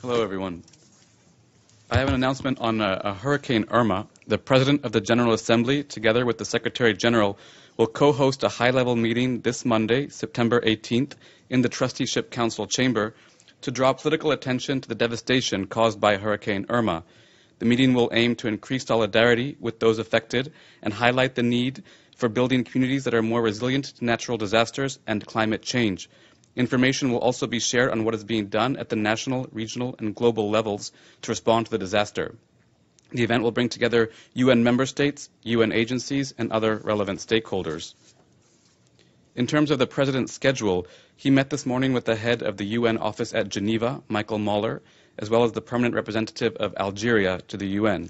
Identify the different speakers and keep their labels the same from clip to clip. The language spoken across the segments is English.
Speaker 1: Hello, everyone. I have an announcement on Hurricane Irma. The President of the General Assembly, together with the Secretary General, will co-host a high-level meeting this Monday, September 18th, in the Trusteeship Council chamber to draw political attention to the devastation caused by Hurricane Irma. The meeting will aim to increase solidarity with those affected and highlight the need for building communities that are more resilient to natural disasters and climate change. Information will also be shared on what is being done at the national, regional, and global levels to respond to the disaster. The event will bring together UN member states, UN agencies, and other relevant stakeholders. In terms of the President's schedule, he met this morning with the head of the UN office at Geneva, Michael Muller, as well as the permanent representative of Algeria to the UN.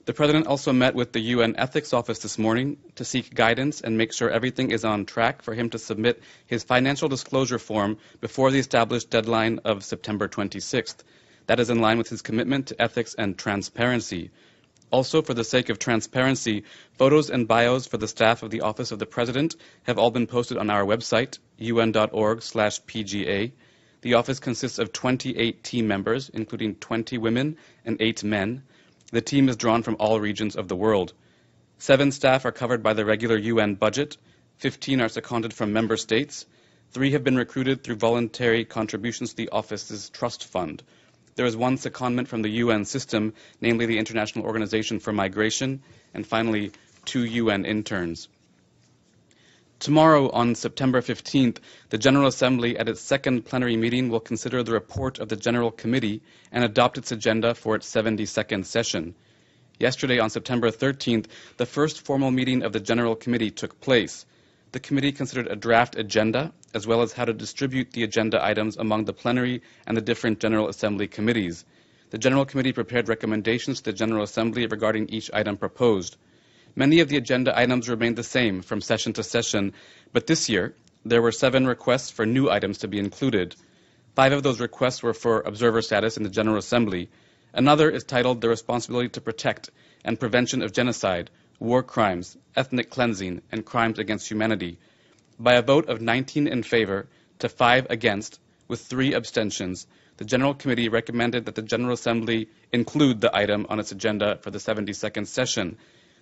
Speaker 1: The President also met with the UN Ethics Office this morning to seek guidance and make sure everything is on track for him to submit his financial disclosure form before the established deadline of September 26th. That is in line with his commitment to ethics and transparency. Also, for the sake of transparency, photos and bios for the staff of the Office of the President have all been posted on our website, un.org/PGA. The office consists of 28 team members, including 20 women and 8 men. The team is drawn from all regions of the world. 7 staff are covered by the regular UN budget. 15 are seconded from member states. 3 have been recruited through voluntary contributions to the office's trust fund. There is 1 secondment from the UN system, namely the International Organization for Migration, and finally 2 UN interns. Tomorrow, on September 15th, the General Assembly at its second plenary meeting will consider the report of the General Committee and adopt its agenda for its 72nd session. Yesterday, on September 13th, the first formal meeting of the General Committee took place. The committee considered a draft agenda, as well as how to distribute the agenda items among the plenary and the different General Assembly committees. The General Committee prepared recommendations to the General Assembly regarding each item proposed. Many of the agenda items remained the same from session to session, but this year there were 7 requests for new items to be included. 5 of those requests were for observer status in the General Assembly. Another is titled The Responsibility to Protect and Prevention of Genocide, War Crimes, Ethnic Cleansing, and Crimes Against Humanity. By a vote of 19 in favor to 5 against, with 3 abstentions, the General Committee recommended that the General Assembly include the item on its agenda for the 72nd session.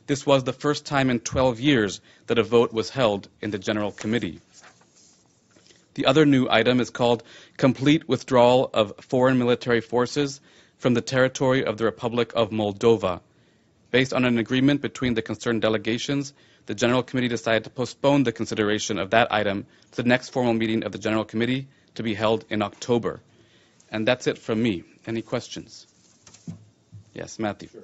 Speaker 1: This was the first time in 12 years that a vote was held in the General Committee. The other new item is called Complete Withdrawal of Foreign Military Forces from the Territory of the Republic of Moldova. Based on an agreement between the concerned delegations, the General Committee decided to postpone the consideration of that item to the next formal meeting of the General Committee to be held in October. And that's it from me. Any questions? Yes, Matthew.
Speaker 2: Sure.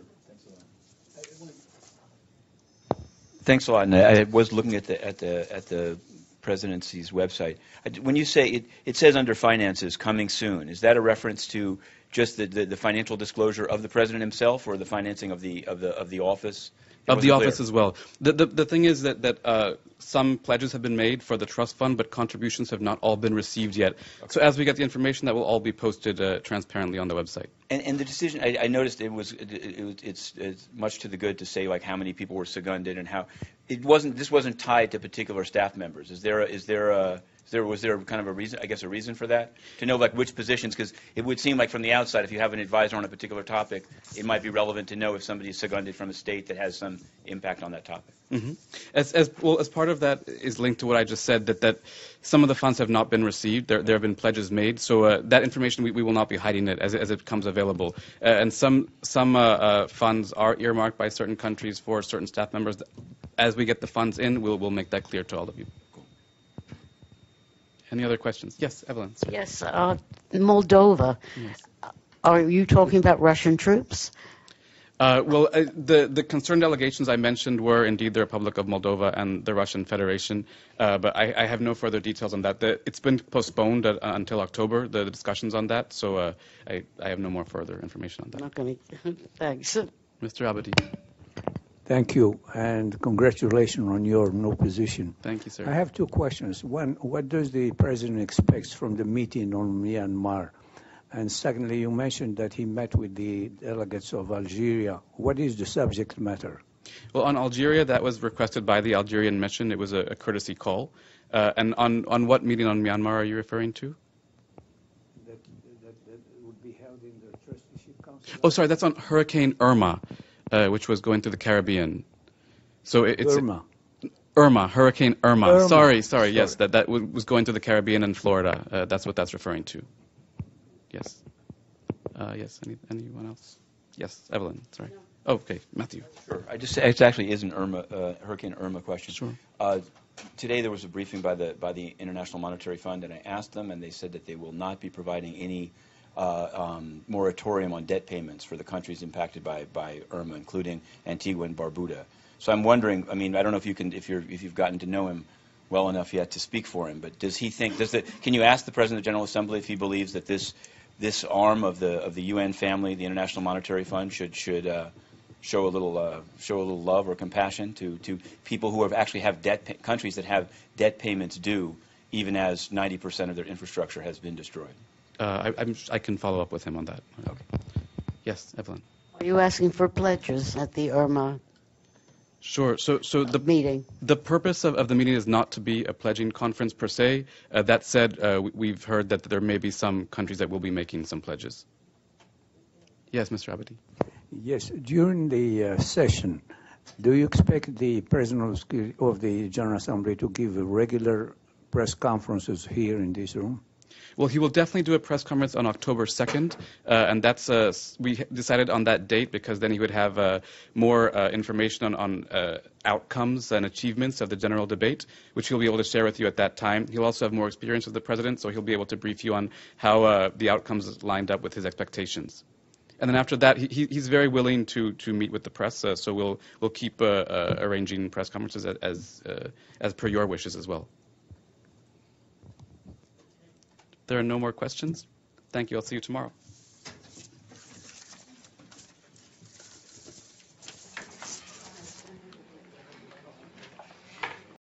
Speaker 2: Thanks a lot. And I was looking at the presidency's website. When you say it says under finances coming soon, is that a reference to just the financial disclosure of the president himself, or the financing of the office?
Speaker 1: Of the office as well. The thing is that some pledges have been made for the trust fund, but contributions have not all been received yet. Okay. So as we get the information, that will all be posted transparently on the website. And
Speaker 2: the decision, I noticed it's much to the good to say like how many people were seconded and how this wasn't tied to particular staff members. Was there kind of a reason, I guess, a reason for that? To know like which positions, because it would seem like from the outside, if you have an advisor on a particular topic, it might be relevant to know if somebody is seconded from a state that has some impact on that topic.
Speaker 1: Mm-hmm. As part of that is linked to what I just said, that some of the funds have not been received. There have been pledges made, so that information we will not be hiding it as it becomes available. And some funds are earmarked by certain countries for certain staff members. As we get the funds in, we'll make that clear to all of you. Any other questions? Yes, Evelyn. Sorry.
Speaker 3: Yes, Moldova. Yes. Are you talking about Russian troops?
Speaker 1: The concerned delegations I mentioned were indeed the Republic of Moldova and the Russian Federation, but I have no further details on that. It's been postponed until October, the discussions on that, so I have no more further information on that.
Speaker 3: Not going to. Thanks.
Speaker 1: Mr. Abadi.
Speaker 4: Thank you, and congratulations on your new position.
Speaker 1: Thank you, sir.
Speaker 4: I have 2 questions. One, what does the President expect from the meeting on Myanmar? And secondly, you mentioned that he met with the delegates of Algeria. What is the subject matter?
Speaker 1: Well, on Algeria, that was requested by the Algerian mission. It was a courtesy call. And on what meeting on Myanmar are you referring to?
Speaker 4: The that would be held in the trusteeship council?
Speaker 1: Oh, sorry, that's on Hurricane Irma, which was going through the Caribbean. So it's
Speaker 4: Irma.
Speaker 1: Hurricane Irma.
Speaker 4: Irma.
Speaker 1: Sorry, yes, that was going through the Caribbean and Florida. That's what that's referring to. Yes. Yes, anyone else? Yes, Evelyn, sorry. Oh, okay, Matthew.
Speaker 2: Sure. It actually is an Hurricane Irma question.
Speaker 1: Sure.
Speaker 2: Today there was a briefing by the International Monetary Fund, and I asked them, and they said that they will not be providing any moratorium on debt payments for the countries impacted by Irma, including Antigua and Barbuda. So I'm wondering, I mean, I don't know if you've gotten to know him well enough yet to speak for him, but does he think, can you ask the President of the General Assembly if he believes that this arm of the UN family, the International Monetary Fund, should show a little love or compassion to people who actually have countries that have debt payments due, even as 90% of their infrastructure has been destroyed?
Speaker 1: I can follow up with him on that.
Speaker 2: Okay.
Speaker 1: Yes, Evelyn.
Speaker 3: Are you asking for pledges at the Irma
Speaker 1: Sure. So the
Speaker 3: meeting?
Speaker 1: The purpose of the meeting is not to be a pledging conference per se. That said, we've heard that there may be some countries that will be making some pledges. Yes, Mr. Abadi.
Speaker 4: Yes. During the session, do you expect the President of the General Assembly to give regular press conferences here in this room?
Speaker 1: Well, he will definitely do a press conference on October 2nd, and that's we decided on that date because then he would have more information on outcomes and achievements of the general debate, which he'll be able to share with you at that time. He'll also have more experience with the president, so he'll be able to brief you on how the outcomes lined up with his expectations. And then after that, he's very willing to meet with the press, so we'll keep arranging press conferences as per your wishes as well. There are no more questions. Thank you. I'll see you tomorrow.